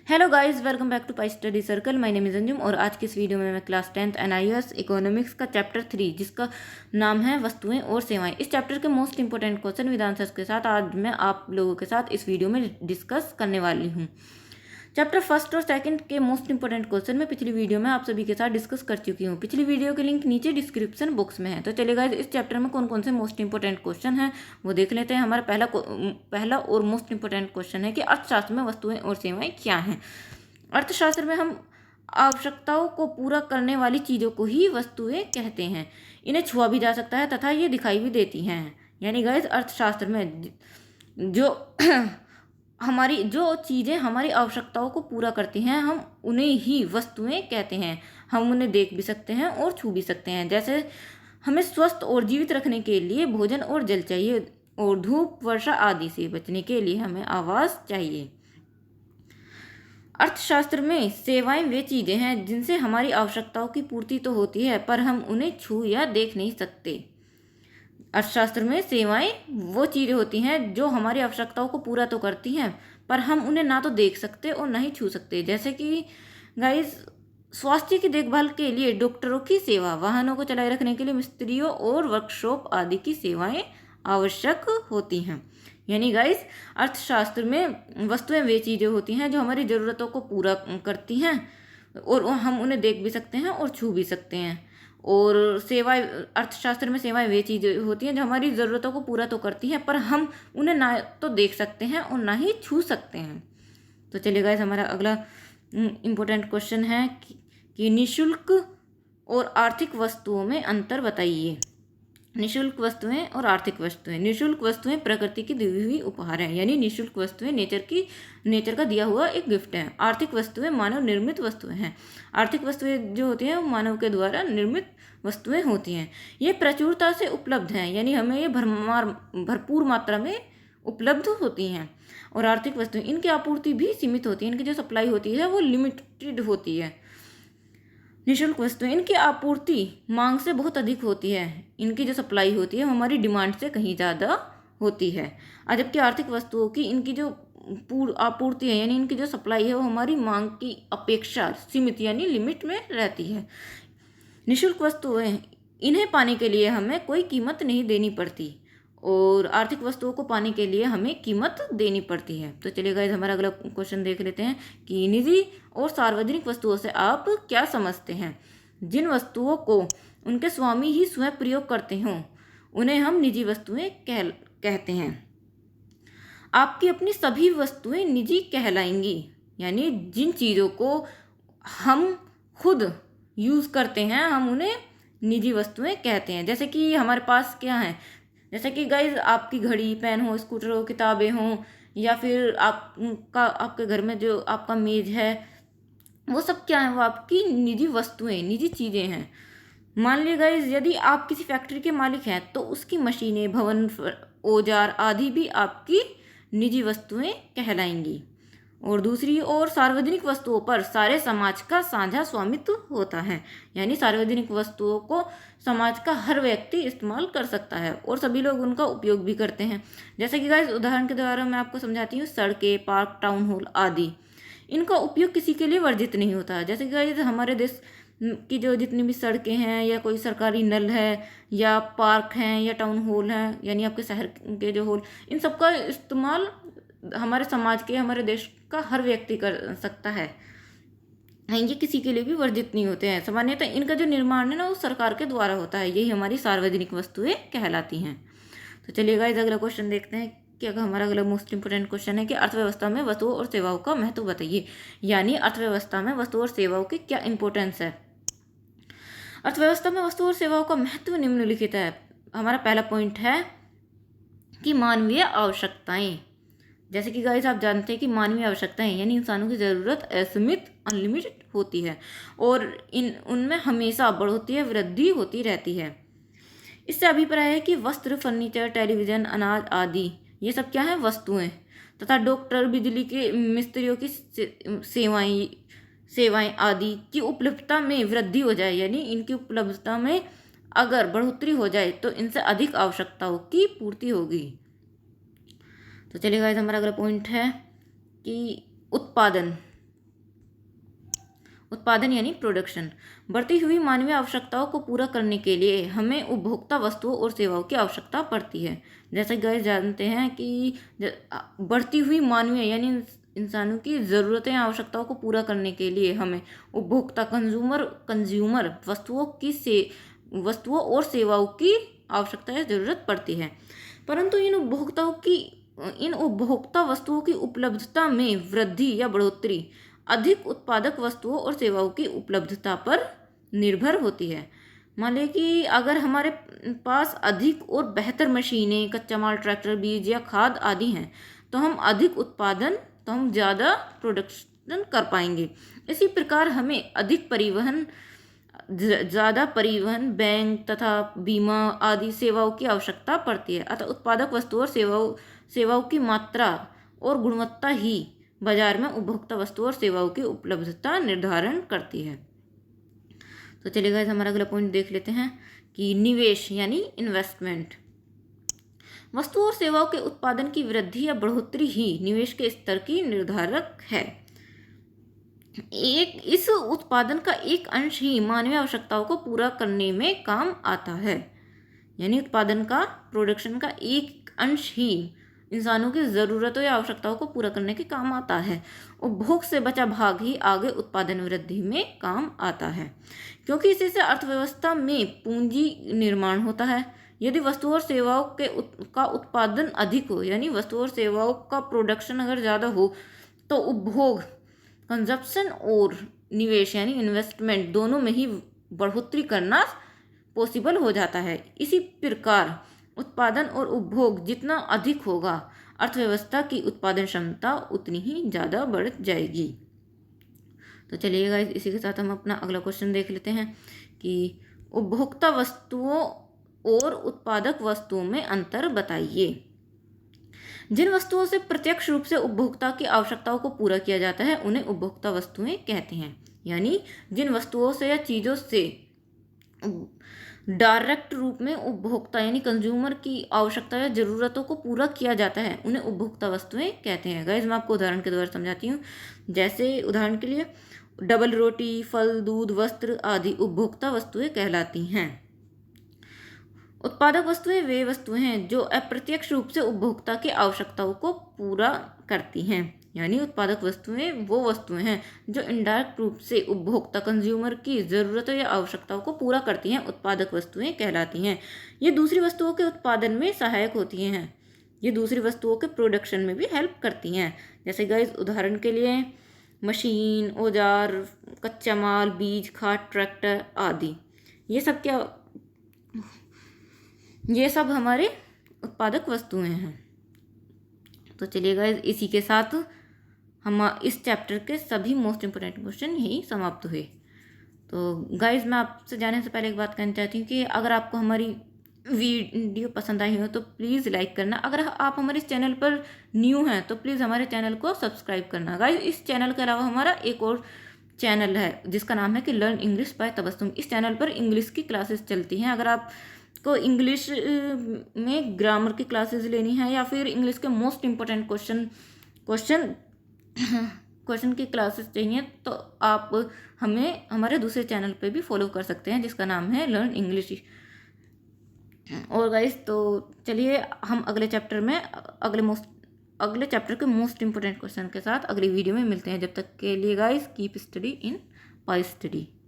Hello guys, welcome back to Pi Study Circle. My name is Anjum और आज की इस वीडियो में मैं क्लास 10th NIOS इकोनॉमिक्स का चैप्टर 3 जिसका नाम है वस्तुएं और सेवाएं, इस चैप्टर के most important question with answers के साथ आज मैं आप लोगों के साथ इस वीडियो में डिस्कस करने वाली हूँ। चैप्टर फर्स्ट और सेकंड के मोस्ट इंपोर्टेंट क्वेश्चन मैं पिछली वीडियो में आप सभी के साथ डिस्कस कर चुकी हूँ। पिछली वीडियो के लिंक नीचे डिस्क्रिप्शन बॉक्स में है। तो चलिए इस चैप्टर में कौन कौन से मोस्ट इंपोर्टेंट क्वेश्चन हैं वो देख लेते हैं। हमारा पहला और मोस्ट इंपोर्टेंट क्वेश्चन है कि अर्थशास्त्र में वस्तुएं और सेवाएं क्या हैं। अर्थशास्त्र में हम आवश्यकताओं को पूरा करने वाली चीज़ों को ही वस्तुएं कहते हैं। इन्हें छुआ भी जा सकता है तथा ये दिखाई भी देती हैं। यानी गाइस अर्थशास्त्र में जो जो चीज़ें हमारी आवश्यकताओं को पूरा करती हैं हम उन्हें ही वस्तुएं कहते हैं। हम उन्हें देख भी सकते हैं और छू भी सकते हैं। जैसे हमें स्वस्थ और जीवित रखने के लिए भोजन और जल चाहिए और धूप वर्षा आदि से बचने के लिए हमें आवास चाहिए। अर्थशास्त्र में सेवाएं वे चीज़ें हैं जिनसे हमारी आवश्यकताओं की पूर्ति तो होती है पर हम उन्हें छू या देख नहीं सकते। अर्थशास्त्र में सेवाएं वो चीज़ें होती हैं जो हमारी आवश्यकताओं को पूरा तो करती हैं पर हम उन्हें ना तो देख सकते और ना ही छू सकते। जैसे कि गाइस स्वास्थ्य की देखभाल के लिए डॉक्टरों की सेवा, वाहनों को चलाए रखने के लिए मिस्त्रियों और वर्कशॉप आदि की सेवाएं आवश्यक होती हैं। यानी गाइस अर्थशास्त्र में वस्तुएं वे चीज़ें होती हैं जो हमारी ज़रूरतों को पूरा करती हैं और हम उन्हें देख भी सकते हैं और छू भी सकते हैं। और सेवाएं, अर्थशास्त्र में सेवाएं वे चीज़ें होती हैं जो हमारी ज़रूरतों को पूरा तो करती हैं पर हम उन्हें ना तो देख सकते हैं और ना ही छू सकते हैं। तो चलिए गाइस हमारा अगला इम्पोर्टेंट क्वेश्चन है कि निःशुल्क और आर्थिक वस्तुओं में अंतर बताइए। निःशुल्क वस्तुएं और आर्थिक वस्तुएं। निःशुल्क वस्तुएं प्रकृति की दी हुई उपहार है, यानी निःशुल्क वस्तुएं नेचर का दिया हुआ एक गिफ्ट है। आर्थिक वस्तुएं मानव निर्मित वस्तुएं हैं। आर्थिक वस्तुएं जो होती हैं वो मानव के द्वारा निर्मित वस्तुएं होती हैं। ये प्रचुरता से उपलब्ध हैं, यानी हमें ये भरपूर मात्रा में उपलब्ध होती हैं। और आर्थिक वस्तुएं इनकी आपूर्ति भी सीमित होती है, इनकी जो सप्लाई होती है वो लिमिटेड होती है। निःशुल्क वस्तुएं इनकी आपूर्ति मांग से बहुत अधिक होती है, इनकी जो सप्लाई होती है वो हमारी डिमांड से कहीं ज़्यादा होती है। जबकि आर्थिक वस्तुओं की इनकी जो आपूर्ति है यानी इनकी जो सप्लाई है वो हमारी मांग की अपेक्षा सीमित यानी लिमिट में रहती है। निःशुल्क वस्तुएं इन्हें पाने के लिए हमें कोई कीमत नहीं देनी पड़ती और आर्थिक वस्तुओं को पाने के लिए हमें कीमत देनी पड़ती है। तो चलिए गाइस हमारा अगला क्वेश्चन देख लेते हैं कि निजी और सार्वजनिक वस्तुओं से आप क्या समझते हैं। जिन वस्तुओं को उनके स्वामी ही स्वयं प्रयोग करते हों उन्हें हम निजी वस्तुएं कहते हैं। आपकी अपनी सभी वस्तुएं निजी कहलाएंगी, यानी जिन चीज़ों को हम खुद यूज़ करते हैं हम उन्हें निजी वस्तुएं कहते हैं। जैसे कि हमारे पास क्या है, जैसे कि गाइज आपकी घड़ी, पेन हो, स्कूटर हो, किताबें हों या फिर आपके घर में जो आपका मेज है वो सब क्या है, वो आपकी निजी वस्तुएं, निजी चीज़ें हैं। मान लीजिए गाइज यदि आप किसी फैक्ट्री के मालिक हैं तो उसकी मशीनें, भवन, औजार आदि भी आपकी निजी वस्तुएं कहलाएंगी। और दूसरी ओर सार्वजनिक वस्तुओं पर सारे समाज का साझा स्वामित्व होता है, यानी सार्वजनिक वस्तुओं को समाज का हर व्यक्ति इस्तेमाल कर सकता है और सभी लोग उनका उपयोग भी करते हैं। जैसे कि गाइस उदाहरण के द्वारा मैं आपको समझाती हूँ, सड़कें, पार्क, टाउन हॉल आदि, इनका उपयोग किसी के लिए वर्जित नहीं होता। जैसे कि गाइस हमारे देश की जो जितनी भी सड़कें हैं या कोई सरकारी नल है या पार्क हैं या टाउन हॉल हैं यानी आपके शहर के जो हॉल, इन सब का इस्तेमाल हमारे समाज के, हमारे देश का हर व्यक्ति कर सकता है। ये किसी के लिए भी वर्जित नहीं होते हैं। सामान्यतः इनका जो निर्माण है ना वो सरकार के द्वारा होता है। यही हमारी सार्वजनिक वस्तुएं कहलाती हैं। तो चलिए गाइस अगला क्वेश्चन देखते हैं कि हमारा अगला मोस्ट इंपोर्टेंट क्वेश्चन है कि अर्थव्यवस्था में वस्तुओं और सेवाओं का महत्व बताइए। यानी अर्थव्यवस्था में वस्तुओं और सेवाओं की क्या इंपॉर्टेंस है। अर्थव्यवस्था में वस्तुओं और सेवाओं का महत्व निम्नलिखित है। हमारा पहला पॉइंट है कि मानवीय आवश्यकताएं। जैसे कि गाइस आप जानते हैं कि मानवीय आवश्यकताएं यानी इंसानों की ज़रूरत असीमित, अनलिमिटेड होती है और उनमें हमेशा बढ़ोतरी, वृद्धि होती रहती है। इससे अभिप्राय है कि वस्त्र, फर्नीचर, टेलीविज़न, अनाज आदि ये सब क्या है, वस्तुएं तथा डॉक्टर, बिजली के मिस्त्रियों की सेवाएं आदि की उपलब्धता में वृद्धि हो जाए, यानी इनकी उपलब्धता में अगर बढ़ोतरी हो जाए तो इनसे अधिक आवश्यकताओं की पूर्ति होगी। तो चलिए गाइस हमारा अगला पॉइंट है कि उत्पादन। उत्पादन यानी प्रोडक्शन। बढ़ती हुई मानवीय आवश्यकताओं को पूरा करने के लिए हमें उपभोक्ता वस्तुओं और सेवाओं की आवश्यकता पड़ती है। जैसे गाइस जानते हैं कि बढ़ती हुई मानवीय यानी इंसानों की ज़रूरतें आवश्यकताओं को पूरा करने के लिए हमें उपभोक्ता कंज्यूमर वस्तुओं और सेवाओं की आवश्यकता या ज़रूरत पड़ती है। परंतु इन उपभोक्ता वस्तुओं की उपलब्धता में वृद्धि या बढ़ोतरी अधिक उत्पादक वस्तुओं और सेवाओं की उपलब्धता पर निर्भर होती है। मान लें कि अगर हमारे पास अधिक और बेहतर मशीनें, कच्चा माल, ट्रैक्टर, बीज या खाद आदि हैं तो हम ज़्यादा प्रोडक्शन कर पाएंगे। इसी प्रकार हमें ज़्यादा परिवहन, बैंक तथा बीमा आदि सेवाओं की आवश्यकता पड़ती है। अतः उत्पादक वस्तुओं और सेवाओं की मात्रा और गुणवत्ता ही बाजार में उपभोक्ता वस्तुओं और सेवाओं की उपलब्धता निर्धारण करती है। तो चलिए गाइस हमारा अगला पॉइंट देख लेते हैं कि निवेश यानी इन्वेस्टमेंट। वस्तुओं और सेवाओं के उत्पादन की वृद्धि या बढ़ोतरी ही निवेश के स्तर की निर्धारक है। इस उत्पादन का एक अंश ही मानवीय आवश्यकताओं को पूरा करने में काम आता है। यानी प्रोडक्शन का एक अंश ही इंसानों की ज़रूरतों या आवश्यकताओं को पूरा करने के काम आता है। उपभोग से बचा भाग ही आगे उत्पादन वृद्धि में काम आता है, क्योंकि इसी से अर्थव्यवस्था में पूंजी निर्माण होता है। यदि वस्तुओं और सेवाओं का उत्पादन अधिक हो, यानी वस्तुओं और सेवाओं का प्रोडक्शन अगर ज़्यादा हो, तो उपभोग, कंजप्शन और निवेश यानी इन्वेस्टमेंट दोनों में ही बढ़ोतरी करना पॉसिबल हो जाता है। इसी प्रकार उत्पादन और उपभोग जितना अधिक होगा, अर्थव्यवस्था की उत्पादन क्षमता उतनी ही ज़्यादा बढ़ जाएगी। तो चलिए गाइस इसी के साथ हम अपना अगला क्वेश्चन देख लेते हैं कि उपभोक्ता वस्तुओं और उत्पादक वस्तुओं में अंतर बताइए। जिन वस्तुओं से प्रत्यक्ष रूप से उपभोक्ता की आवश्यकताओं को पूरा किया जाता है उन्हें उपभोक्ता वस्तुएं कहते हैं। यानी जिन वस्तुओं से या चीज़ों से डायरेक्ट रूप में उपभोक्ता यानी कंज्यूमर की आवश्यकता या ज़रूरतों को पूरा किया जाता है उन्हें उपभोक्ता वस्तुएं कहते हैं। गाइस मैं आपको उदाहरण के द्वारा समझाती हूँ। जैसे उदाहरण के लिए डबल रोटी, फल, दूध, वस्त्र आदि उपभोक्ता वस्तुएं कहलाती हैं। उत्पादक वस्तुएं वे वस्तुएं हैं जो अप्रत्यक्ष रूप से उपभोक्ता की आवश्यकताओं को पूरा करती हैं। यानी उत्पादक वस्तुएं वो वस्तुएं हैं जो इनडायरेक्ट रूप से उपभोक्ता कंज्यूमर की ज़रूरतों या आवश्यकताओं को पूरा करती हैं, उत्पादक वस्तुएं कहलाती हैं। ये दूसरी वस्तुओं के उत्पादन में सहायक होती हैं। ये दूसरी वस्तुओं के प्रोडक्शन में भी हेल्प करती हैं। जैसे गाइस उदाहरण के लिए मशीन, औजार, कच्चा माल, बीज, खाद, ट्रैक्टर आदि ये सब हमारे उत्पादक वस्तुएं हैं। तो चलिए गाइस इसी के साथ हम इस चैप्टर के सभी मोस्ट इम्पोर्टेंट क्वेश्चन यही समाप्त हुए। तो गाइस मैं आपसे जाने से पहले एक बात कहना चाहती हूँ कि अगर आपको हमारी वीडियो पसंद आई हो तो प्लीज़ लाइक करना। अगर आप हमारे इस चैनल पर न्यू हैं तो प्लीज़ हमारे चैनल को सब्सक्राइब करना। गाइस इस चैनल के अलावा हमारा एक और चैनल है जिसका नाम है कि लर्न इंग्लिश बाय तबस्सुम। इस चैनल पर इंग्लिश की क्लासेस चलती हैं। अगर आप को इंग्लिश में ग्रामर की क्लासेस लेनी है या फिर इंग्लिश के मोस्ट इम्पोर्टेंट क्वेश्चन की क्लासेस चाहिए तो आप हमें हमारे दूसरे चैनल पे भी फॉलो कर सकते हैं जिसका नाम है लर्न इंग्लिश। और गाइस तो चलिए हम अगले चैप्टर के मोस्ट इम्पोर्टेंट क्वेश्चन के साथ अगली वीडियो में मिलते हैं। जब तक के लिए guys keep study in pi study.